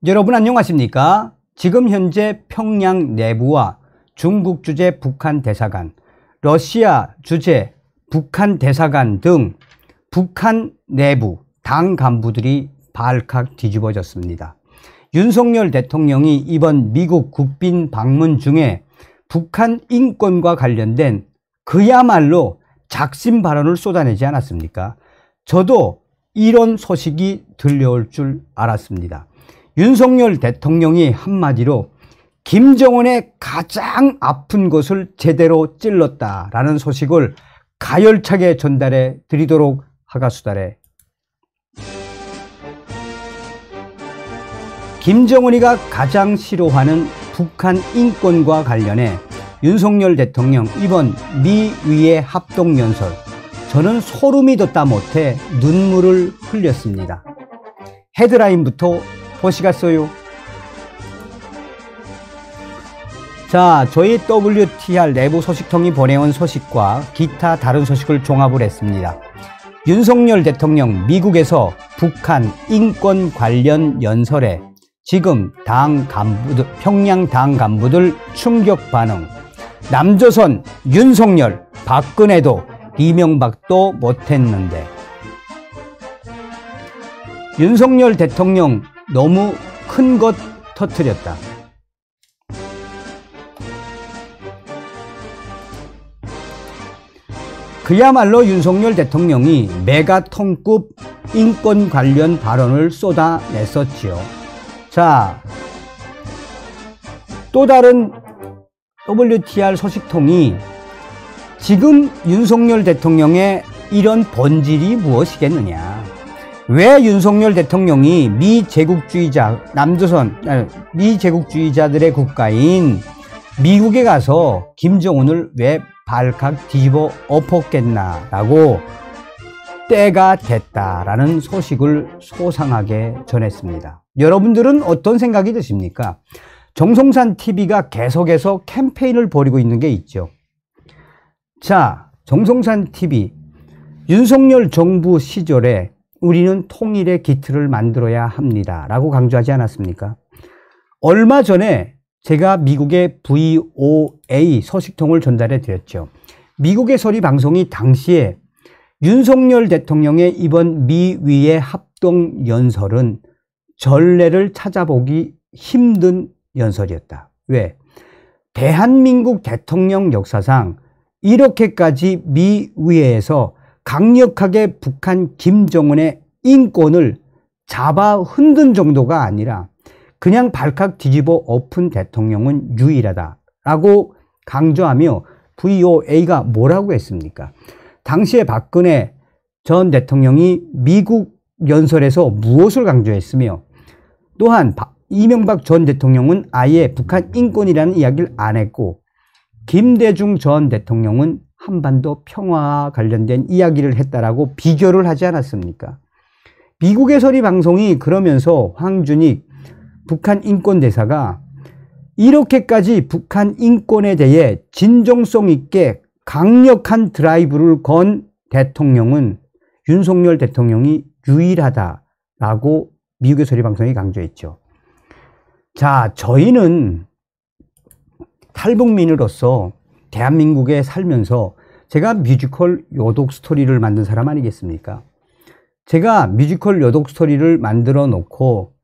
여러분 안녕하십니까? 지금 현재 평양 내부와 중국 주재 북한 대사관, 러시아 주재 북한 대사관 등 북한 내부 당 간부들이 발칵 뒤집어졌습니다. 윤석열 대통령이 이번 미국 국빈 방문 중에 북한 인권과 관련된 그야말로 작심 발언을 쏟아내지 않았습니까? 저도 이런 소식이 들려올 줄 알았습니다. 윤석열 대통령이 한마디로 김정은의 가장 아픈 곳을 제대로 찔렀다라는 소식을 가열차게 전달해 드리도록 하가수달에. 김정은이가 가장 싫어하는 북한 인권과 관련해 윤석열 대통령 이번 미위의 합동연설, 저는 소름이 돋다 못해 눈물을 흘렸습니다. 헤드라인부터 보시겠어요? 자, 저희 WTR 내부 소식통이 보내온 소식과 기타 다른 소식을 종합을 했습니다. 윤석열 대통령 미국에서 북한 인권 관련 연설에 지금 당 간부들, 평양 당 간부들 충격 반응. 남조선 윤석열, 박근혜도 이명박도 못했는데. 윤석열 대통령 너무 큰 것 터뜨렸다. 그야말로 윤석열 대통령이 메가톤급 인권 관련 발언을 쏟아냈었지요. 자, 또 다른 WTR 소식통이 지금 윤석열 대통령의 이런 본질이 무엇이겠느냐. 왜 윤석열 대통령이 미제국주의자, 미제국주의자들의 국가인 미국에 가서 김정은을 왜 발칵 뒤집어 엎었겠나라고 때가 됐다라는 소식을 소상하게 전했습니다. 여러분들은 어떤 생각이 드십니까? 정성산 TV가 계속해서 캠페인을 벌이고 있는 게 있죠. 자, 정성산 TV, 윤석열 정부 시절에 우리는 통일의 기틀을 만들어야 합니다 라고 강조하지 않았습니까? 얼마 전에 제가 미국의 VOA 소식통을 전달해 드렸죠. 미국의 소리 방송이 당시에 윤석열 대통령의 이번 미위의 합동 연설은 전례를 찾아보기 힘든 연설이었다. 왜? 대한민국 대통령 역사상 이렇게까지 미위에서 강력하게 북한 김정은의 인권을 잡아 흔든 정도가 아니라 그냥 발칵 뒤집어 엎은 대통령은 유일하다라고 강조하며 VOA가 뭐라고 했습니까? 당시에 박근혜 전 대통령이 미국 연설에서 무엇을 강조했으며, 또한 이명박 전 대통령은 아예 북한 인권이라는 이야기를 안 했고, 김대중 전 대통령은 한반도 평화와 관련된 이야기를 했다라고 비교를 하지 않았습니까? 미국의 소리 방송이 그러면서 황준익 북한 인권 대사가 이렇게까지 북한 인권에 대해 진정성 있게 강력한 드라이브를 건 대통령은 윤석열 대통령이 유일하다라고 미국의 소리 방송이 강조했죠. 자, 저희는 탈북민으로서 대한민국에 살면서 제가 뮤지컬 요독 스토리를 만든 사람 아니겠습니까? 제가 뮤지컬 요독 스토리를 만들어 놓고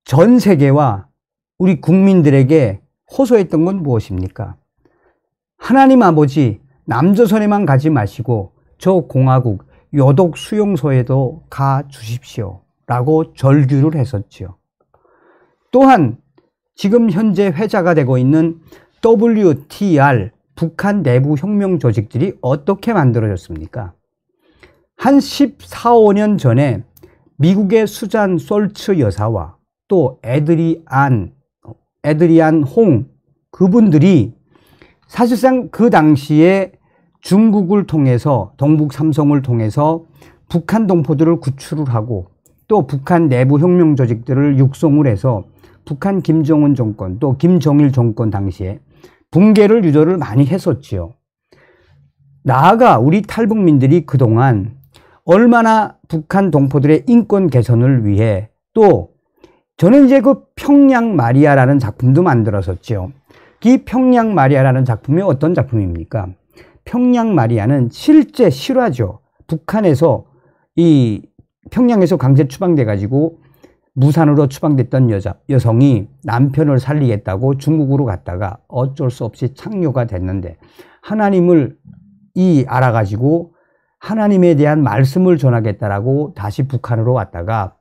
전 세계와 우리 국민들에게 호소했던 건 무엇입니까? 하나님 아버지, 남조선에만 가지 마시고 저 공화국 요독 수용소에도 가 주십시오 라고 절규를 했었지요. 또한 지금 현재 회자가 되고 있는 WTR 북한 내부 혁명 조직들이 어떻게 만들어졌습니까? 한 14, 15년 전에 미국의 수잔 솔츠 여사와 또 에드리안 홍 그분들이 사실상 그 당시에 중국을 통해서 동북 삼성을 통해서 북한 동포들을 구출을 하고 또 북한 내부 혁명 조직들을 육성을 해서 북한 김정은 정권 또 김정일 정권 당시에 붕괴를 유도를 많이 했었지요. 나아가 우리 탈북민들이 그동안 얼마나 북한 동포들의 인권 개선을 위해 또 저는 이제 그 평양 마리아라는 작품도 만들었었죠. 이 평양 마리아라는 작품이 어떤 작품입니까? 평양 마리아는 실제 실화죠. 북한에서 이 평양에서 강제 추방돼 가지고 무산으로 추방됐던 여성이 남편을 살리겠다고 중국으로 갔다가 어쩔 수 없이 창녀가 됐는데 하나님을 알아가지고 하나님에 대한 말씀을 전하겠다라고 다시 북한으로 왔다가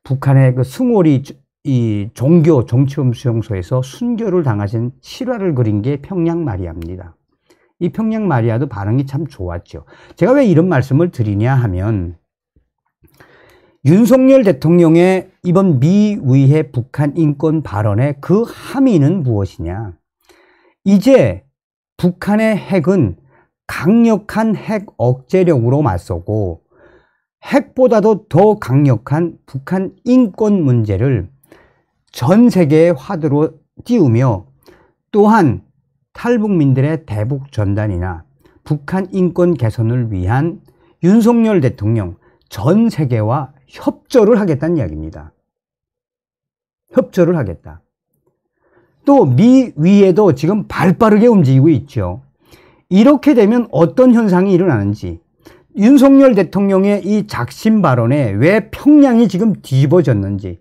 북한의 그 승오리 이 종교 정치범수용소에서 순교를 당하신 실화를 그린 게 평양 마리아입니다. 이 평양 마리아도 반응이 참 좋았죠. 제가 왜 이런 말씀을 드리냐 하면 윤석열 대통령의 이번 미의회 북한 인권 발언의 그 함의는 무엇이냐? 이제 북한의 핵은 강력한 핵 억제력으로 맞서고 핵보다도 더 강력한 북한 인권 문제를 전 세계의 화두로 띄우며 또한 탈북민들의 대북 전단이나 북한 인권 개선을 위한 윤석열 대통령 전 세계와 협조를 하겠다는 이야기입니다. 협조를 하겠다. 또 미위에도 지금 발빠르게 움직이고 있죠. 이렇게 되면 어떤 현상이 일어나는지, 윤석열 대통령의 이 작심 발언에 왜 평양이 지금 뒤집어졌는지,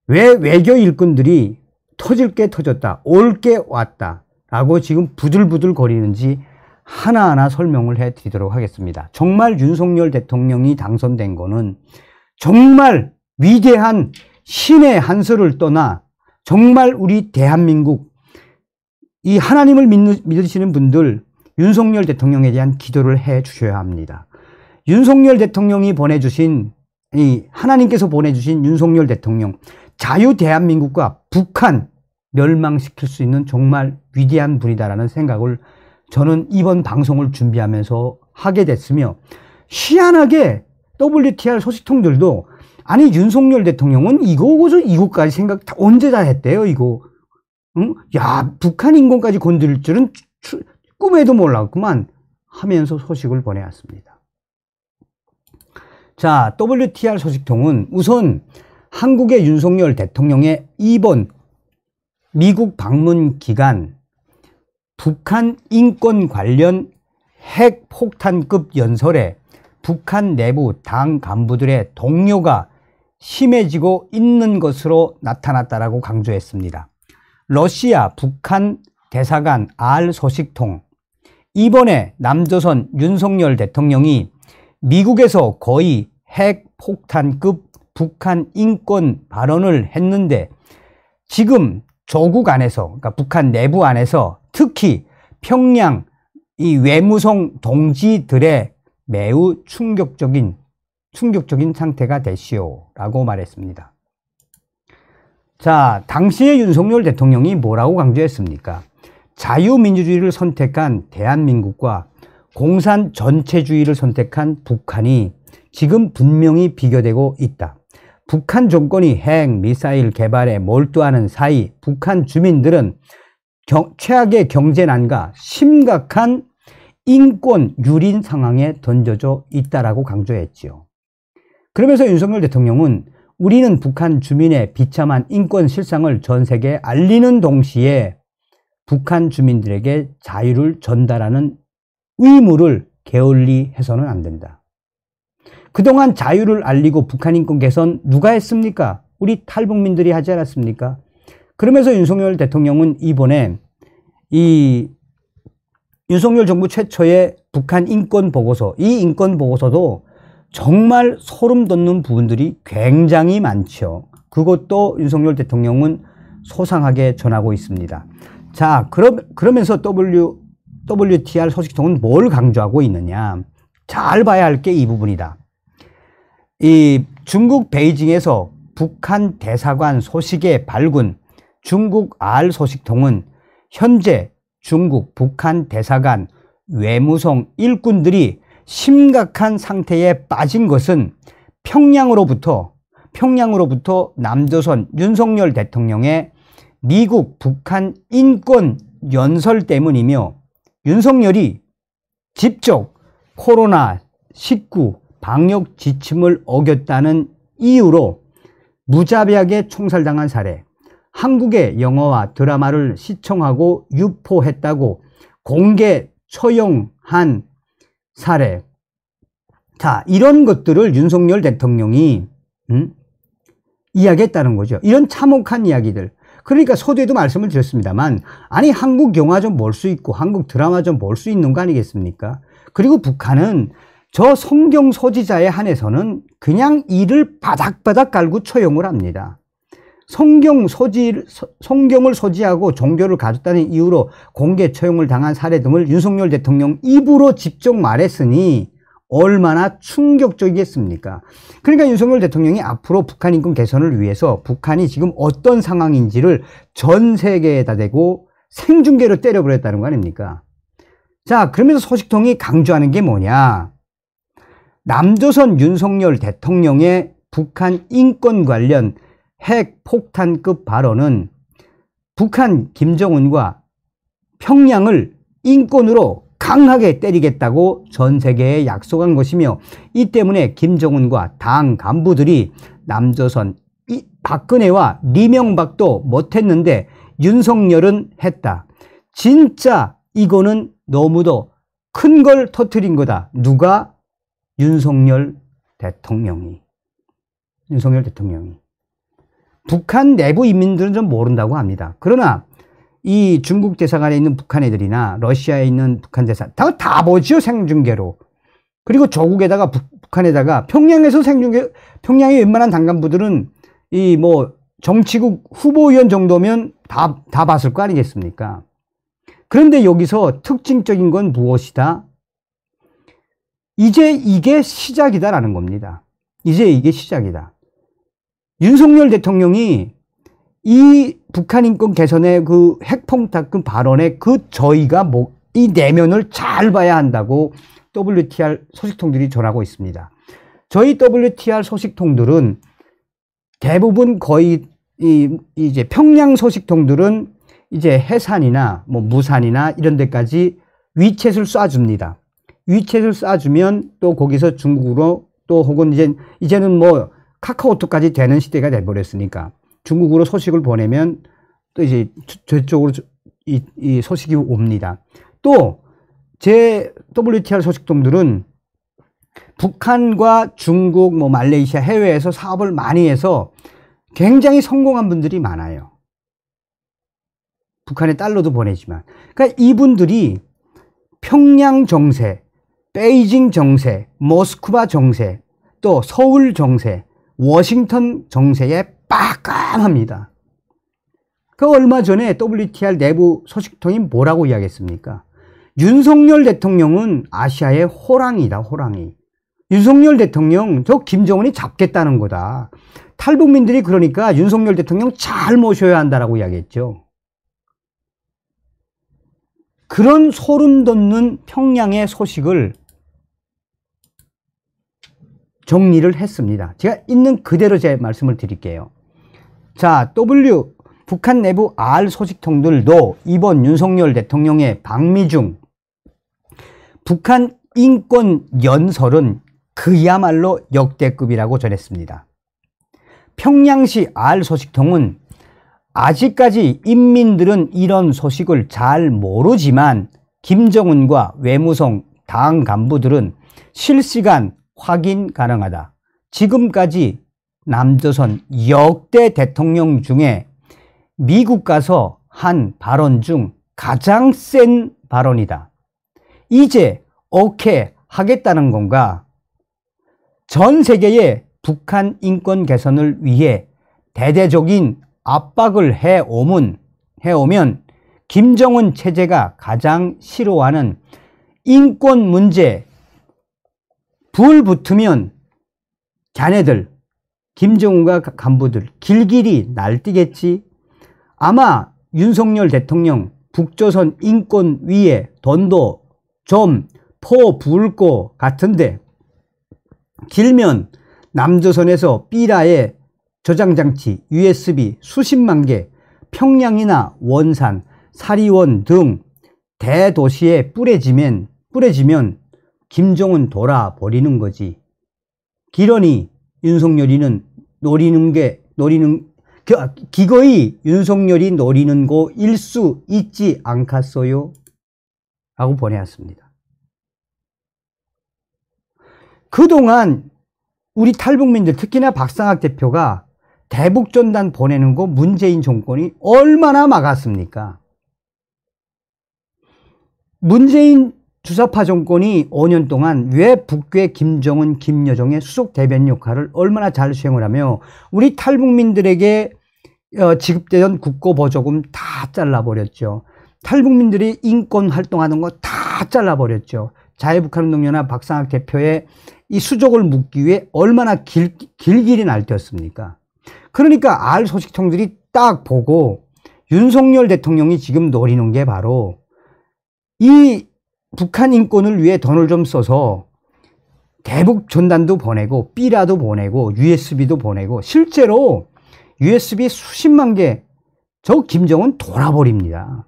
왜 외교 일꾼들이 터질 게 터졌다, 올 게 왔다 라고 지금 부들부들 거리는지 하나하나 설명을 해 드리도록 하겠습니다. 정말 윤석열 대통령이 당선된 거는 정말 위대한 신의 한 수를 떠나 정말 우리 대한민국 이 하나님을 믿으시는 분들 윤석열 대통령에 대한 기도를 해 주셔야 합니다. 윤석열 대통령이 보내주신 하나님께서 보내주신 윤석열 대통령 자유 대한민국과 북한 멸망시킬 수 있는 정말 위대한 분이다라는 생각을 저는 이번 방송을 준비하면서 하게 됐으며, 희한하게 WTR 소식통들도 아니 윤석열 대통령은 이거까지 생각 언제 다 했대요 이거. 응? 야, 북한 인권까지 건드릴 줄은 꿈에도 몰랐구만 하면서 소식을 보내왔습니다. 자, WTR 소식통은 우선 한국의 윤석열 대통령의 이번 미국 방문 기간 북한 인권 관련 핵 폭탄급 연설에 북한 내부 당 간부들의 동요가 심해지고 있는 것으로 나타났다라고 강조했습니다. 러시아 북한 대사관 알 소식통, 이번에 남조선 윤석열 대통령이 미국에서 거의 핵 폭탄급 북한 인권 발언을 했는데 지금 조국 안에서, 그러니까 북한 내부 안에서 특히 평양 이 외무성 동지들의 매우 충격적인 상태가 됐시오라고 말했습니다. 자, 당시의 윤석열 대통령이 뭐라고 강조했습니까? 자유민주주의를 선택한 대한민국과 공산 전체주의를 선택한 북한이 지금 분명히 비교되고 있다. 북한 정권이 핵, 미사일 개발에 몰두하는 사이 북한 주민들은 최악의 경제난과 심각한 인권 유린 상황에 던져져 있다라고 강조했지요. 그러면서 윤석열 대통령은 우리는 북한 주민의 비참한 인권 실상을 전 세계에 알리는 동시에 북한 주민들에게 자유를 전달하는 의무를 게을리 해서는 안 된다. 그동안 자유를 알리고 북한 인권 개선 누가 했습니까? 우리 탈북민들이 하지 않았습니까? 그러면서 윤석열 대통령은 이번에 이 윤석열 정부 최초의 북한 인권 보고서, 이 인권 보고서도 정말 소름 돋는 부분들이 굉장히 많죠. 그것도 윤석열 대통령은 소상하게 전하고 있습니다. 자, 그러면서 WTR 소식통은 뭘 강조하고 있느냐? 잘 봐야 할 게 이 부분이다. 이 중국 베이징에서 북한 대사관 소식에 밝은 중국 알 소식통은 현재 중국 북한 대사관 외무성 일꾼들이 심각한 상태에 빠진 것은 평양으로부터 남조선 윤석열 대통령의 미국 북한 인권 연설 때문이며 윤석열이 직접 코로나19 방역 지침을 어겼다는 이유로 무자비하게 총살당한 사례, 한국의 영화와 드라마를 시청하고 유포했다고 공개 처형한 사례. 자, 이런 것들을 윤석열 대통령이 이야기했다는 거죠. 이런 참혹한 이야기들. 그러니까 서두에도 말씀을 드렸습니다만, 아니 한국 영화 좀 볼 수 있고 한국 드라마 좀 볼 수 있는 거 아니겠습니까? 그리고 북한은 저 성경 소지자에 한해서는 그냥 이를 바닥바닥 갈고 처형을 합니다. 성경을 소지하고 종교를 가졌다는 이유로 공개 처형을 당한 사례 등을 윤석열 대통령 입으로 직접 말했으니 얼마나 충격적이겠습니까? 그러니까 윤석열 대통령이 앞으로 북한 인권 개선을 위해서 북한이 지금 어떤 상황인지를 전 세계에다 대고 생중계로 때려버렸다는 거 아닙니까? 자, 그러면서 소식통이 강조하는 게 뭐냐? 남조선 윤석열 대통령의 북한 인권 관련 핵폭탄급 발언은 북한 김정은과 평양을 인권으로 강하게 때리겠다고 전 세계에 약속한 것이며, 이 때문에 김정은과 당 간부들이 남조선 박근혜와 이명박도 못했는데 윤석열은 했다. 진짜 이거는 너무도 큰 걸 터뜨린 거다. 누가? 윤석열 대통령이. 북한 내부 인민들은 좀 모른다고 합니다. 그러나 이 중국 대사관에 있는 북한 애들이나 러시아에 있는 북한 대사 다 보죠, 생중계로. 그리고 조국에다가 북한에다가 평양에서 생중계, 평양의 웬만한 당간부들은 이 뭐 정치국 후보위원 정도면 다 봤을 거 아니겠습니까? 그런데 여기서 특징적인 건 무엇이다? 이제 이게 시작이다라는 겁니다. 이제 이게 시작이다. 윤석열 대통령이 이 북한 인권 개선의 그 핵폭탄급 발언의 그 저희가 이 내면을 잘 봐야 한다고 WTR 소식통들이 전하고 있습니다. 저희 WTR 소식통들은 대부분 거의 이제 평양 소식통들은 이제 해산이나 뭐 무산이나 이런 데까지 위챗을 쏴줍니다. 위챗을 쏴주면 또 거기서 중국으로 또 혹은 이제는 뭐 카카오톡까지 되는 시대가 돼버렸으니까 중국으로 소식을 보내면 또 이제 저쪽으로 이 소식이 옵니다. 또 제 WTR 소식통들은 북한과 중국, 뭐 말레이시아 해외에서 사업을 많이 해서 굉장히 성공한 분들이 많아요. 북한에 달러도 보내지만. 그러니까 이분들이 평양 정세, 베이징 정세, 모스크바 정세, 또 서울 정세, 워싱턴 정세에 빠깜합니다. 그 얼마 전에 WTR 내부 소식통이 뭐라고 이야기했습니까? 윤석열 대통령은 아시아의 호랑이다, 호랑이. 윤석열 대통령 저 김정은이 잡겠다는 거다. 탈북민들이 그러니까 윤석열 대통령 잘 모셔야 한다라고 이야기했죠. 그런 소름 돋는 평양의 소식을 정리를 했습니다. 제가 있는 그대로 제 말씀을 드릴게요. 자, 북한 내부 R 소식통들도 이번 윤석열 대통령의 방미 중 북한 인권 연설은 그야말로 역대급이라고 전했습니다. 평양시 R 소식통은 아직까지 인민들은 이런 소식을 잘 모르지만 김정은과 외무성 당 간부들은 실시간 확인 가능하다. 지금까지 남조선 역대 대통령 중에 미국 가서 한 발언 중 가장 센 발언이다. 이제 오케이 하겠다는 건가? 전 세계의 북한 인권 개선을 위해 대대적인 압박을 해오면 김정은 체제가 가장 싫어하는 인권 문제 불 붙으면 자네들 김정은과 간부들 길길이 날뛰겠지. 아마 윤석열 대통령 북조선 인권위에 돈도 좀 퍼부을 것 같은데 길면 남조선에서 삐라의 저장장치 USB 수십만 개, 평양이나 원산, 사리원 등 대도시에 뿌려지면 김정은 돌아버리는 거지. 기러니 윤석열이는 노리는 게 기거이 윤석열이 노리는 거 일 수 있지 않겠어요? 라고 보내왔습니다. 그동안 우리 탈북민들, 특히나 박상학 대표가 대북전단 보내는 거 문재인 정권이 얼마나 막았습니까? 문재인 주사파 정권이 5년 동안 왜 북괴 김정은, 김여정의 수석 대변인 역할을 얼마나 잘 수행을 하며 우리 탈북민들에게 지급되던 국고보조금 다 잘라버렸죠. 탈북민들이 인권 활동하는 거 다 잘라버렸죠. 자유북한운동연합 박상학 대표의 이 수족을 묻기 위해 얼마나 길길이 날뛰었습니까? 그러니까 알 소식통들이 딱 보고 윤석열 대통령이 지금 노리는 게 바로 이 북한 인권을 위해 돈을 좀 써서 대북 전단도 보내고 삐라도 보내고 USB도 보내고 실제로 USB 수십만 개 저 김정은 돌아버립니다.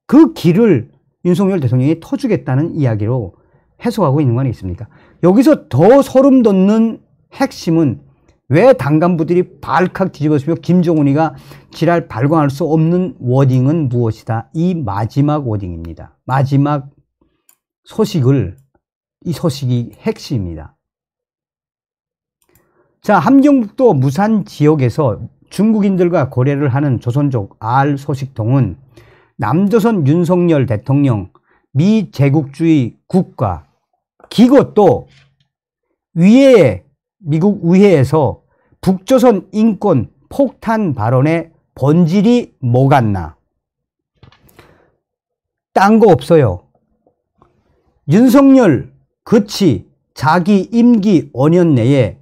그 길을 윤석열 대통령이 터주겠다는 이야기로 해석하고 있는 건 있습니까? 여기서 더 소름 돋는 핵심은 왜 당간부들이 발칵 뒤집어쓰며 김정은이가 지랄 발광할 수 없는 워딩은 무엇이다? 이 마지막 워딩입니다. 마지막 이 소식이 핵심입니다. 자, 함경북도 무산 지역에서 중국인들과 거래를 하는 조선족 알 소식통은 남조선 윤석열 대통령 미제국주의 국가 기껏 위에 미국 의회에서 북조선 인권 폭탄 발언의 본질이 뭐겠나? 딴 거 없어요. 윤석열 그치 자기 임기 5년 내에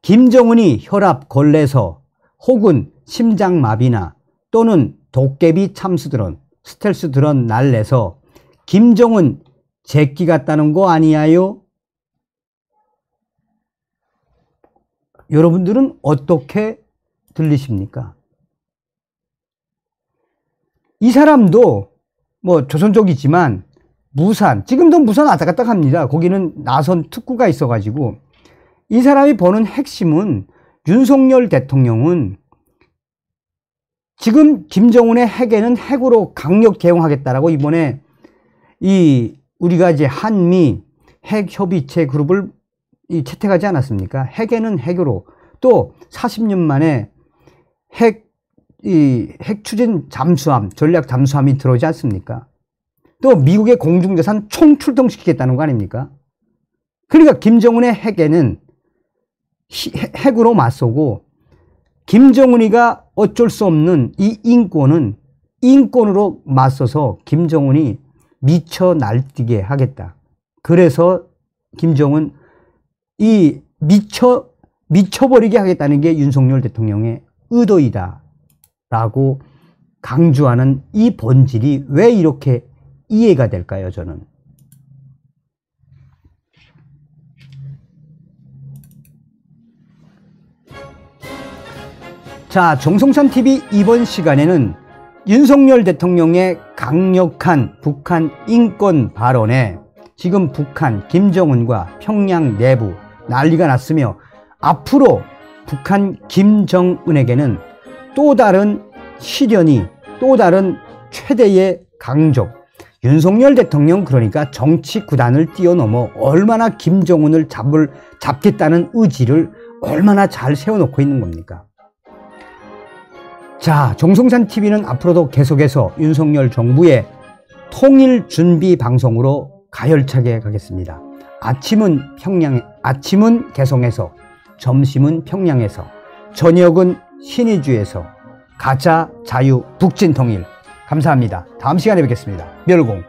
김정은이 혈압 걸레서 혹은 심장마비나 또는 도깨비 참수드론, 스텔스 드론 날래서 김정은 제끼 같다는 거 아니야요? 여러분들은 어떻게 들리십니까? 이 사람도 뭐 조선족이지만 지금도 무산 왔다 갔다 합니다. 거기는 나선 특구가 있어가지고 이 사람이 보는 핵심은 윤석열 대통령은 지금 김정은의 핵에는 핵으로 강력 대응하겠다라고 이번에 우리가 이제 한미 핵협의체 그룹을 채택하지 않았습니까? 핵에는 핵으로 또 40년 만에 핵 추진 잠수함, 전략 잠수함이 들어오지 않습니까? 또 미국의 공중재산 총출동시키겠다는 거 아닙니까? 그러니까 김정은의 핵에는 핵으로 맞서고 김정은이가 어쩔 수 없는 이 인권으로 맞서서 김정은이 미쳐 날뛰게 하겠다. 그래서 김정은 미쳐버리게 하겠다는 게 윤석열 대통령의 의도이다 라고 강조하는 이 본질이 왜 이렇게 이해가 될까요? 저는 자, 정성찬TV 이번 시간에는 윤석열 대통령의 강력한 북한 인권 발언에 지금 북한 김정은과 평양 내부 난리가 났으며 앞으로 북한 김정은에게는 또 다른 시련이, 또 다른 최대의 강적, 윤석열 대통령 그러니까 정치 구단을 뛰어넘어 얼마나 김정은을 잡겠다는 의지를 얼마나 잘 세워놓고 있는 겁니까? 자, 정성찬TV는 앞으로도 계속해서 윤석열 정부의 통일 준비 방송으로 가열차게 가겠습니다. 아침은 개성에서, 점심은 평양에서, 저녁은 신의주에서 가자 자유 북진 통일. 감사합니다. 다음 시간에 뵙겠습니다. 멸공.